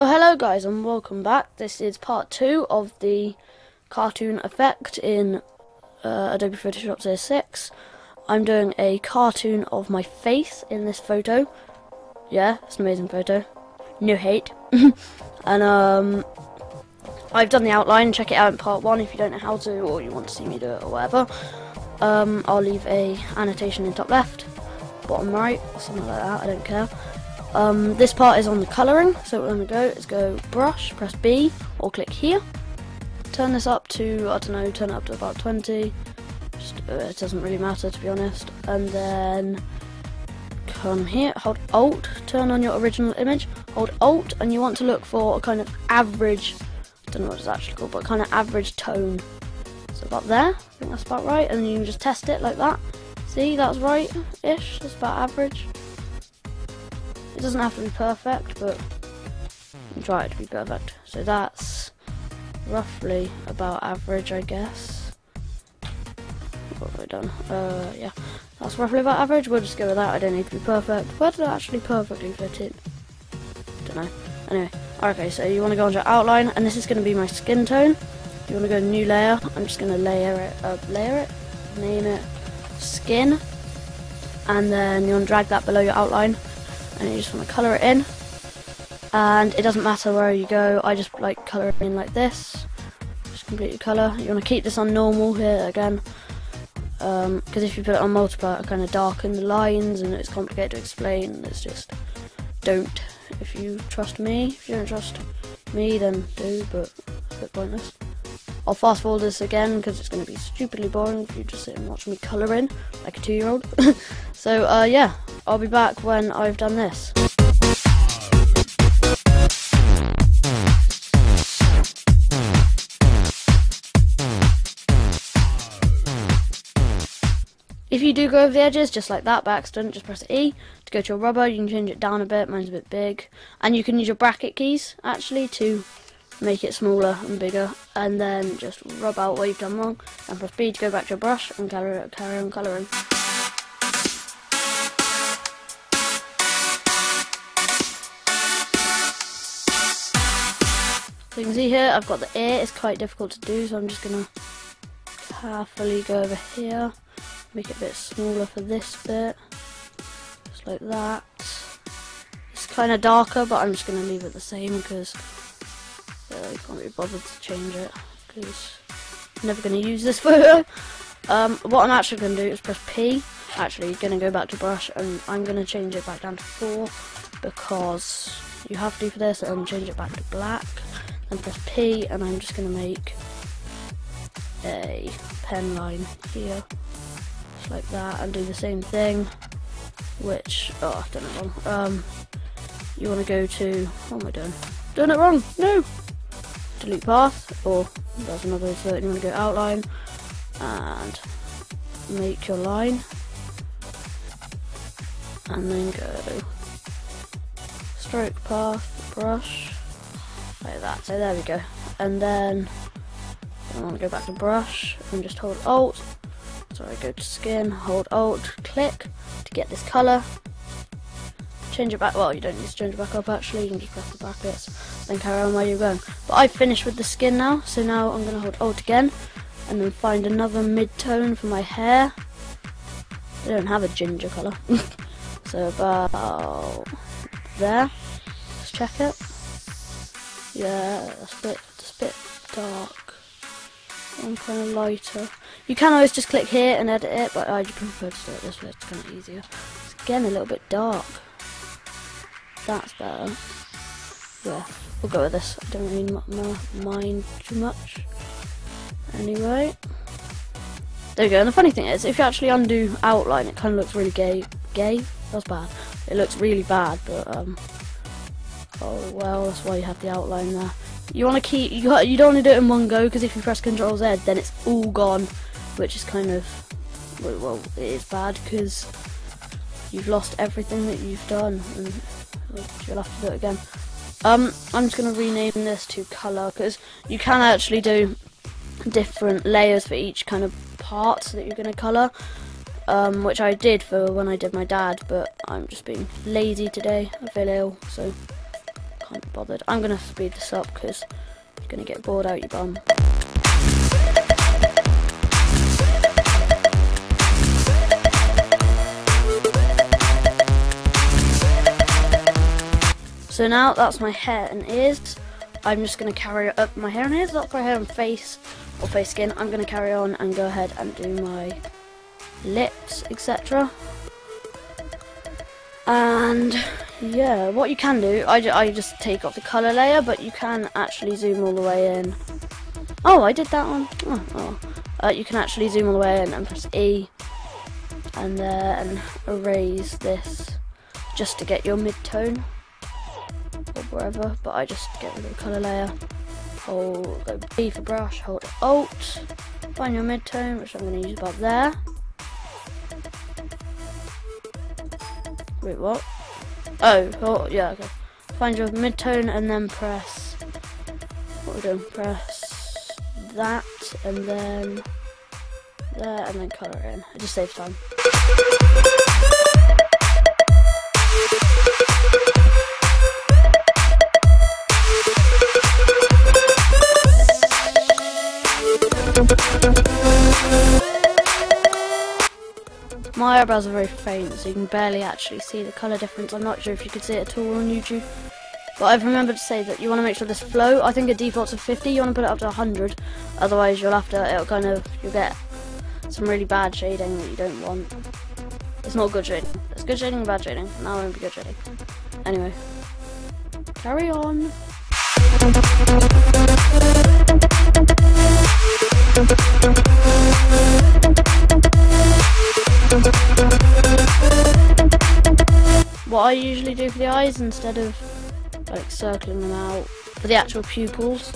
Well, hello guys and welcome back. This is part 2 of the cartoon effect in Adobe Photoshop CS6. I'm doing a cartoon of my face in this photo. Yeah, it's an amazing photo. No hate. And I've done the outline. Check it out in part 1 if you don't know how to or you want to see me do it or whatever. I'll leave a annotation in top left, bottom right, or something like that, I don't care. This part is on the colouring, so what we're going to go is go brush, press B, or click here. Turn this up to, I don't know, turn it up to about 20. Just, it doesn't really matter to be honest. And then come here, hold Alt, turn on your original image, hold Alt, and you want to look for a kind of average, I don't know what it's actually called, but kind of average tone. So about there, I think that's about right, and you can just test it like that. See, that's right-ish, that's about average. It doesn't have to be perfect, but you can try it to be perfect. So that's roughly about average, I guess. What have I done? Yeah, that's roughly about average. We'll just go with that. I don't need to be perfect. Where did it actually perfectly fit in? Don't know. Anyway, okay, so you want to go onto outline, and this is going to be my skin tone. You want to go to new layer. I'm just going to layer it, name it skin, and then you want to drag that below your outline. And you just want to colour it in, and it doesn't matter where you go, I just like colour it in like this, just complete your colour. You want to keep this on normal here again, because if you put it on multiply it kind of darken the lines and it's complicated to explain. It's just don't, if you trust me. If you don't trust me then do, but it's a bit pointless. I'll fast forward this again because it's going to be stupidly boring if you just sit and watch me colour in like a 2-year-old. So yeah, I'll be back when I've done this. If you do go over the edges, just like that by accident, just press E. To go to your rubber, you can change it down a bit, mine's a bit big. And you can use your bracket keys, actually, to make it smaller and bigger. And then just rub out what you've done wrong. And press B to go back to your brush and carry on colouring. So you can see here, I've got the ear. It's quite difficult to do, so I'm just going to carefully go over here. Make it a bit smaller for this bit, just like that. It's kind of darker, but I'm just going to leave it the same because I can't be bothered to change it because I'm never going to use this photo. What I'm actually going to do is press P. Actually, you're going to go back to brush, and I'm going to change it back down to 4 because you have to for this, and change it back to black. Then press P, and I'm just going to make a pen line here. Like that, and do the same thing, which, oh, I've done it wrong. You want to go to, what am I doing? Doing it wrong, no! Delete path, or there's another way to do it. You want to go outline, and make your line, and then go stroke path, brush, like that. So there we go. And then I want to go back to brush, and just hold Alt. Sorry, go to skin, hold Alt, click to get this colour. Change it back, well, you don't need to change it back up actually, you can just press the brackets, then carry on where you're going. But I've finished with the skin now, so now I'm going to hold Alt again, and then find another mid-tone for my hair. I don't have a ginger colour. So about there, let's check it. Yeah, that's a bit dark. I'm kind of lighter. You can always just click here and edit it, but I prefer to do it this way, it's kind of easier. It's again a little bit dark. That's better. Yeah, we'll go with this. I don't really mind too much. Anyway. There we go, and the funny thing is, if you actually undo outline, it kind of looks really gay. That's bad. It looks really bad, but, oh well, that's why you have the outline there. You want to keep, you don't want to do it in one go, because if you press Ctrl Z, then it's all gone, which is kind of, well, it is bad because you've lost everything that you've done, and you'll have to do it again. I'm just going to rename this to colour, because you can actually do different layers for each kind of part that you're going to colour, which I did for when I did my dad, but I'm just being lazy today. I feel ill, so can't be bothered. I'm gonna speed this up because you're gonna get bored out your bum. So now that's my hair and ears. I'm just going to carry up my hair and ears, not my hair and face or face skin. I'm going to carry on and go ahead and do my lips, etc. And yeah, what you can do, I just take off the colour layer, but you can actually zoom all the way in. Oh, I did that one. You can actually zoom all the way in and press E and then erase this just to get your mid-tone. Or wherever, but I just get rid of the colour layer. Hold go B for brush, hold Alt, find your mid-tone, which I'm going to use about there. Wait, what? Oh, yeah, okay. Find your mid-tone and then press, what we're doing, press that and then there and then colour it in. It just saves time. My eyebrows are very faint, so you can barely actually see the colour difference. I'm not sure if you could see it at all on YouTube. But I've remembered to say that you want to make sure this flow, I think it defaults to 50, you want to put it up to 100. Otherwise you'll get some really bad shading that you don't want. It's not good shading. It's good shading and bad shading. Now it won't be good shading. Anyway, carry on. What I usually do for the eyes, instead of like circling them out for the actual pupils,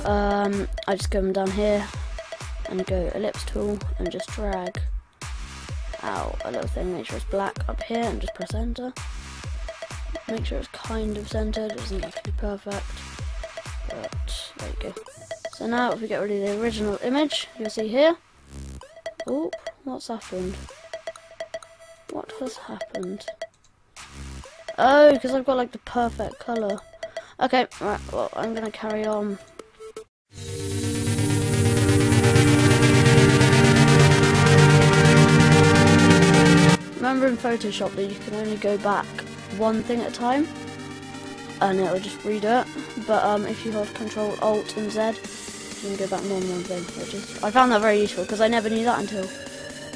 I just go them down here and go ellipse tool and just drag out a little thing, make sure it's black up here and just press enter. Make sure it's kind of centered, it doesn't have to be perfect, but there you go. So now if we get rid of the original image, you'll see here, oh, what's happened? What has happened? Oh, because I've got like the perfect colour. Okay, right, well, I'm going to carry on. Remember in Photoshop that you can only go back one thing at a time, and it'll just redo it. But if you hold Control Alt and Z, you can go back more than one thing. I found that very useful because I never knew that until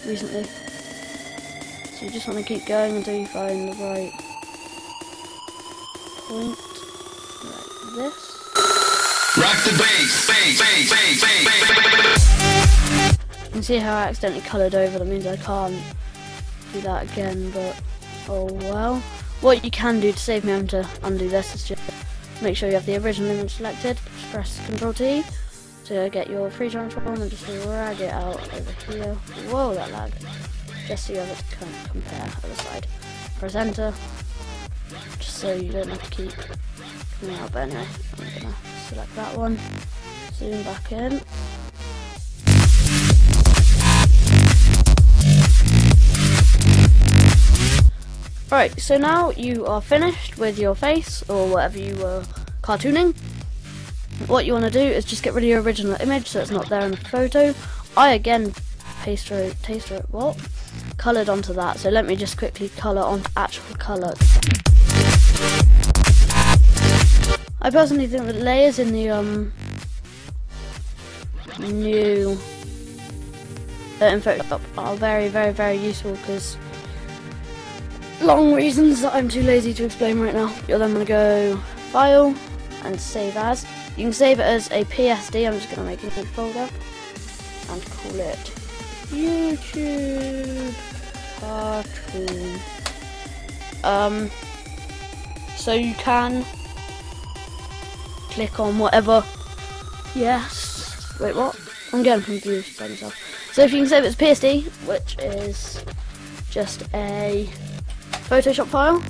recently. So you just want to keep going until you find the right point, like this. Rock the bass, bass, bass, bass, bass, bass. You can see how I accidentally coloured over. That means I can't do that again, but oh well. What you can do to save me having to undo this is just make sure you have the original image selected, press Ctrl T to get your free transform and just drag it out over here. Whoa, that lag. Just so you have it to kind of compare other side. Press enter, just so you don't have to keep coming out, but anyway, I'm gonna select that one, zoom back in. Right, so now you are finished with your face, or whatever you were cartooning. What you want to do is just get rid of your original image so it's not there in the photo. I again coloured onto that, so let me just quickly colour onto actual colour. I personally think that layers in the new in Photoshop are very, very, very useful because long reasons that I'm too lazy to explain right now. You're then going to go File and Save As. You can save it as a PSD. I'm just going to make a new folder and call it YouTube Cartoon. So you can click on whatever. Yes. Wait, what? I'm getting confused by myself. So if you can save it as PSD, which is just a Photoshop file,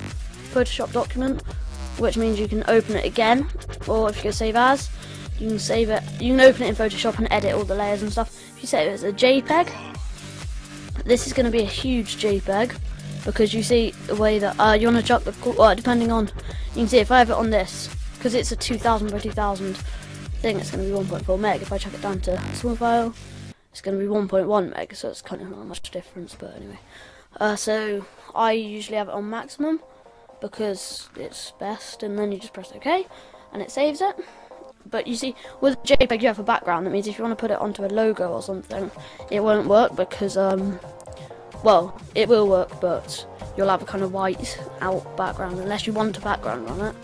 Photoshop document, which means you can open it again, or if you go save as, you can save it. You can open it in Photoshop and edit all the layers and stuff. If you save it as a JPEG, this is going to be a huge JPEG because you see the way that you want to chuck the depending on. You can see if I have it on this, because it's a 2000 by 2000 thing, it's going to be 1.4 meg. If I chuck it down to a small file, it's going to be 1.1 meg, so it's kind of not much difference, but anyway. So I usually have it on maximum because it's best, and then you just press OK and it saves it. But you see, with JPEG you have a background. That means if you want to put it onto a logo or something, it won't work because well, it will work, but you'll have a kind of white out background unless you want a background on it.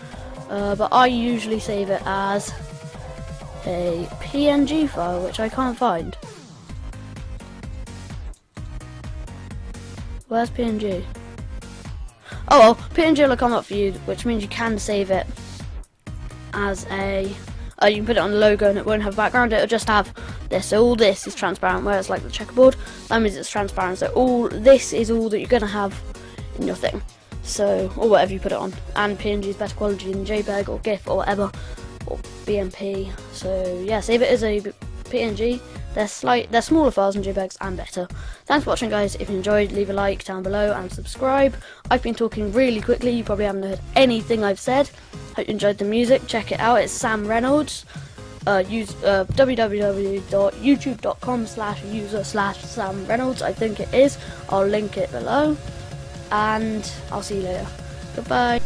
But I usually save it as a PNG file, which I can't find. Where's PNG? Oh well, PNG will come up for you, which means you can save it as a... you can put it on the logo and it won't have a background, it'll just have this. So all this is transparent, whereas like the checkerboard, that means it's transparent. So all this is all that you're going to have in your thing. So, or whatever you put it on. And PNG is better quality than JPEG or GIF or whatever, or BMP. So yeah, save it as a PNG. They're smaller files than JPEGs and better. Thanks for watching, guys. If you enjoyed, leave a like down below and subscribe. I've been talking really quickly, you probably haven't heard anything I've said. Hope you enjoyed the music. Check it out, it's Sam Reynolds. Use www.youtube.com/user/Sam Reynolds, I think it is. I'll link it below. And I'll see you later. Goodbye.